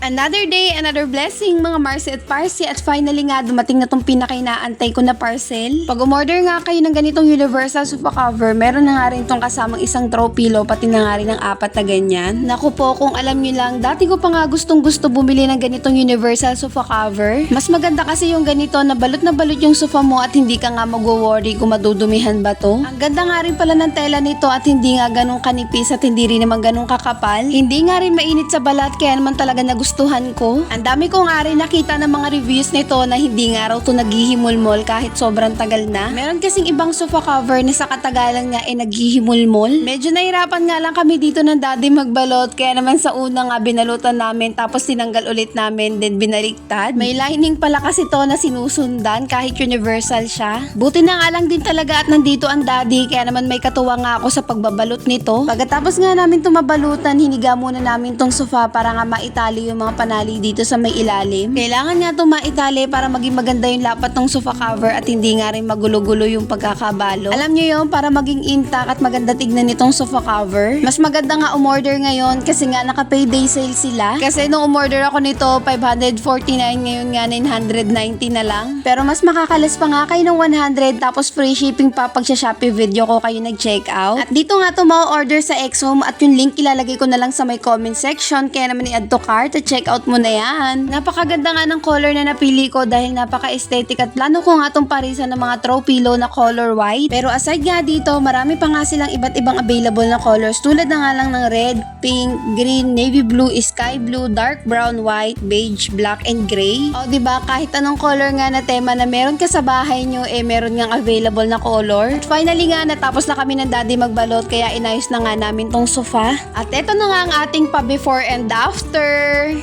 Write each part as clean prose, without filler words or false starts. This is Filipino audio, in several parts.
Another day, another blessing mga Marcy at Parsi, at finally nga dumating na tong pinakainaantay ko na parcel. Pag umorder nga kayo ng ganitong universal sofa cover, meron na nga rin tong kasamang isang throw pillow, pati na nga rin ng 4 na ganyan. Naku po, kung alam nyo lang, dati ko pa nga gustong bumili ng ganitong universal sofa cover. Mas maganda kasi yung ganito na balot yung sofa mo at hindi ka nga mag-worry kung madudumihan ba to. Ang ganda nga rin pala ng tela nito at hindi nga ganun kanipis at hindi rin naman ganun kakapal. Hindi nga rin mainit sa balat, kaya naman talaga nagustuhan ko. Ang dami ko nga rin nakita ng mga reviews nito na hindi nga raw to naghihimulmol kahit sobrang tagal na. Meron kasing ibang sofa cover na sa katagalan nga naghihimulmol. Medyo nahirapan nga lang kami dito ng daddy magbalot, kaya naman sa una nga binalutan namin tapos tinanggal ulit namin then binaliktad. May lining pala kasi to na sinusundan kahit universal siya. Buti na nga lang din talaga at nandito ang daddy, kaya naman may katuwa nga ako sa pagbabalot nito. Pagkatapos nga namin tumabalutan, hiniga muna namin tong sofa para nga maitali yung mga panali dito sa may ilalim. Kailangan nga itong maitali para maging maganda yung lapat ng sofa cover at hindi nga rin magulo-gulo yung pagkakabalo. Alam nyo yun, para maging intact at maganda tignan nitong sofa cover. Mas maganda nga umorder ngayon kasi nga naka-payday sale sila. Kasi nung umorder ako nito, 549, ngayon nga 990 na lang. Pero mas makakalas pa nga kayo ng 100 tapos free shipping pa pag sa Shopee video ko kayo nag-check out. At dito nga to ma-order sa Exhome at yung link ilalagay ko na lang sa may comment section, kaya naman i-add to cart at check out mo na yan. Napakaganda nga ng color na napili ko dahil napaka-aesthetic at plano ko nga tong parisan ng mga throw pillow na color white. Pero aside nga dito, marami pa nga silang iba't ibang available na colors tulad na nga lang ng red, pink, green, navy blue, sky blue, dark brown, white, beige, black, and gray. O diba, kahit anong color nga na tema na meron ka sa bahay nyo, meron nga available na color. At finally nga, natapos na kami ng daddy magbalot, kaya inayos na nga namin tong sofa. At eto na nga ang ating pa before and after.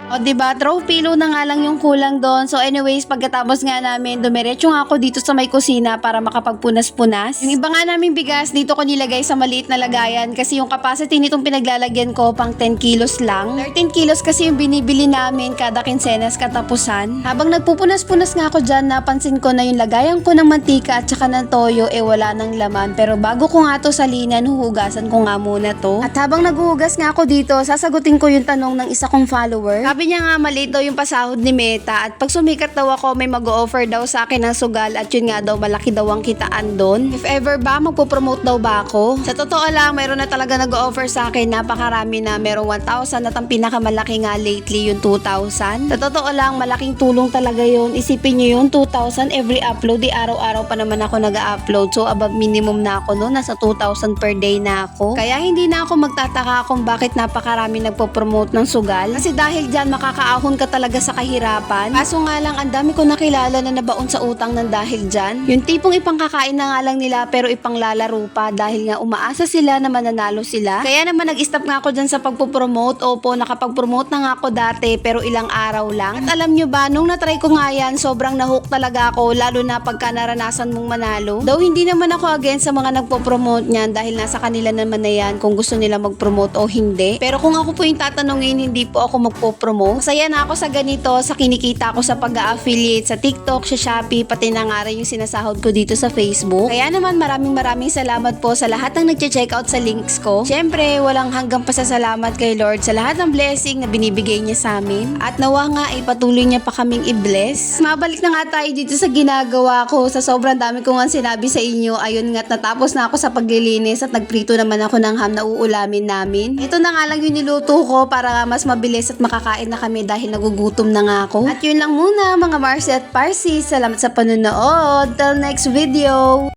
O diba, throw pillow na nga lang yung kulang doon. So anyways, pagkatapos nga namin, dumiretso nga ako dito sa may kusina para makapagpunas-punas. Yung iba nga namin bigas, dito ko nilagay sa maliit na lagayan kasi yung capacity nitong pinaglalagyan ko pang 10 kilos lang. 13 kilos kasi yung binibili namin kada kinsenas katapusan. Habang nagpupunas-punas nga ako dyan, napansin ko na yung lagayan ko ng mantika at saka ng toyo wala ng laman. Pero bago ko nga to salinan, huhugasan ko nga muna to. At habang naghuhugas nga ako dito, sasagutin ko yung tanong ng isa kong follower. Sabi niya nga maliit daw yung pasahod ni Meta at pag sumikat daw ako may mag-o-offer daw sa akin ng sugal at yun nga daw malaki daw ang kitaan doon. If ever ba, magpo-promote daw ba ako? Sa totoo lang, mayroon na talaga nag-o-offer sa akin, napakarami na, merong 1,000 at ang pinakamalaki nga lately yung 2,000. Sa totoo lang, malaking tulong talaga yun. Isipin nyo yun, 2,000 every upload, araw-araw pa naman ako nag-upload. So above minimum na ako no, nasa 2,000 per day na ako. Kaya hindi na ako magtataka kung bakit napakarami nagpo-promote ng sugal. Kasi dahil dyan, makakaahon ka talaga sa kahirapan. Kaso nga lang, ang dami ko nakilala na nabaon sa utang ng dahil dyan. Yung tipong ipangkakain na nga lang nila pero ipanglalaro pa dahil nga umaasa sila na mananalo sila. Kaya naman nag-stop nga ako dyan sa pagpupromote. Opo, nakapag-promote na nga ako dati pero ilang araw lang. At alam nyo ba, nung natry ko nga yan, sobrang nahook talaga ako, lalo na pagka naranasan mong manalo. Though hindi naman ako against sa mga nagpo-promote niyan dahil nasa kanila naman na yan kung gusto nila mag-promote o hindi. Pero kung ako po yung tatanungin, hindi po ako magpo-promote. Masaya na ako sa ganito, sa kinikita ko sa pag-a-affiliate sa TikTok, sa Shopee, pati na nga rin yung sinasahod ko dito sa Facebook. Kaya naman maraming salamat po sa lahat ng nagche-check out sa links ko. Syempre, walang hanggang pasasalamat kay Lord sa lahat ng blessing na binibigay niya sa amin. At nawa nga ay patuloy niya pa kaming i-bless. Mabalik na nga tayo dito sa ginagawa ko. Sa sobrang dami ko nga sinabi sa inyo, ayun nga't natapos na ako sa paglilinis at nagprito naman ako ng ham na uulamin namin. Ito na nga lang yung niluto ko para mas mabilis at makakain na kami dahil nagugutom na nga ako. At yun lang muna mga Marcy at Parsi. Salamat sa panonood. Till next video!